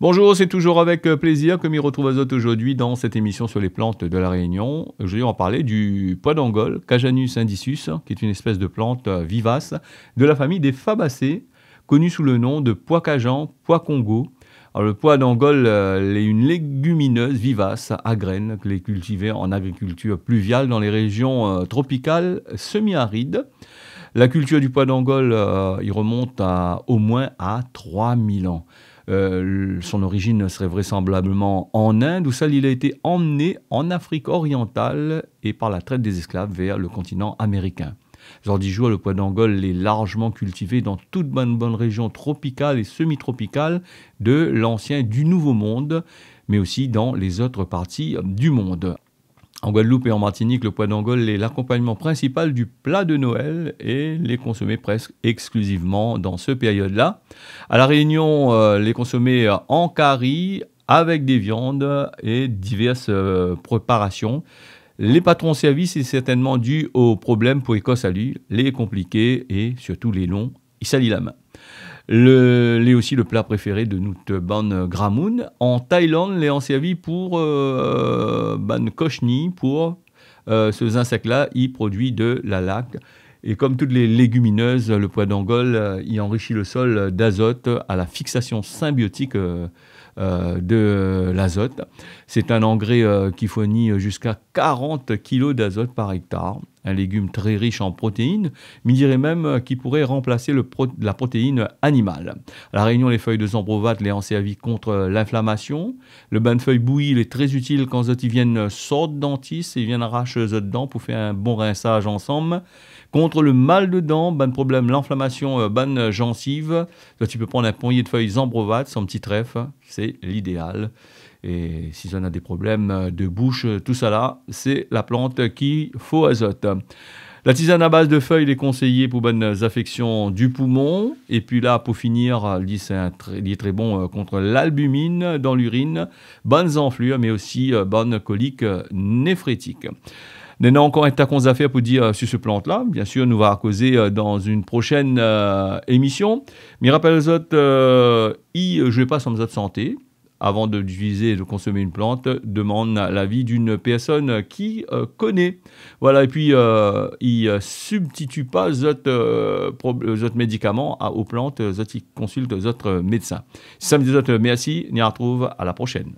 Bonjour, c'est toujours avec plaisir que m'y retrouve Azote aujourd'hui dans cette émission sur les plantes de la Réunion. Aujourd'hui, on va parler du pois d'Angole, Cajanus indicus, qui est une espèce de plante vivace de la famille des Fabacées, connue sous le nom de pois cajan, pois Congo. Alors, le pois d'Angole est une légumineuse vivace à graines que les cultivée en agriculture pluviale dans les régions tropicales semi-arides. La culture du pois d'Angole, il remonte au moins à 3000 ans. Son origine serait vraisemblablement en Inde, où il a été emmené en Afrique orientale et par la traite des esclaves vers le continent américain. Aujourd'hui, le pois d'Angole est largement cultivé dans toute bonne région tropicale et semi-tropicale de l'ancien et du Nouveau Monde, mais aussi dans les autres parties du monde. En Guadeloupe et en Martinique, le pois d'Angole est l'accompagnement principal du plat de Noël et les consommer presque exclusivement dans cette période-là. À La Réunion, les consommer en curry, avec des viandes et diverses préparations. Les patrons services, c'est certainement dû aux problèmes pour Écosse à lui, les compliqués et surtout les longs, il salit la main. C'est aussi le plat préféré de notre ban Gramoun. En Thaïlande, les ont servi pour ban Koshni, pour ces insectes-là, il produit de la laque. Et comme toutes les légumineuses, le pois d'Angole, il enrichit le sol d'azote à la fixation symbiotique de l'azote. C'est un engrais qui fournit jusqu'à 40 kg d'azote par hectare. Un légume très riche en protéines, mais il dirait même qu'il pourrait remplacer la protéine animale. À La Réunion, les feuilles de zambrovat les ont servi contre l'inflammation. Le bain de feuilles bouillies est très utile quand ils viennent sortir dentiste et viennent arracher les dents pour faire un bon rinçage ensemble. Contre le mal de dents, problème, l'inflammation, gencive, tu peux prendre un poignet de feuilles zambrovat, son petit trèfle, c'est l'idéal. Et si on a des problèmes de bouche, tout ça là, c'est la plante qui faut azote. La tisane à base de feuilles est conseillée pour bonnes affections du poumon. Et puis là, pour finir, il est très bon contre l'albumine dans l'urine, bonnes enflures, mais aussi bonnes coliques néphrétiques. Nous avons encore un tas d'affaires pour dire sur ce plante-là. Bien sûr, nous va causer dans une prochaine émission. Mais rappelle aux autres, je ne vais pas sur mes autres santé. Avant d'utiliser et de consommer une plante, demande l'avis d'une personne qui connaît. Voilà, et puis il ne substitue pas les autres médicaments aux plantes, ils consultent les autres médecins. Si ça me dit, merci, on se retrouve à la prochaine.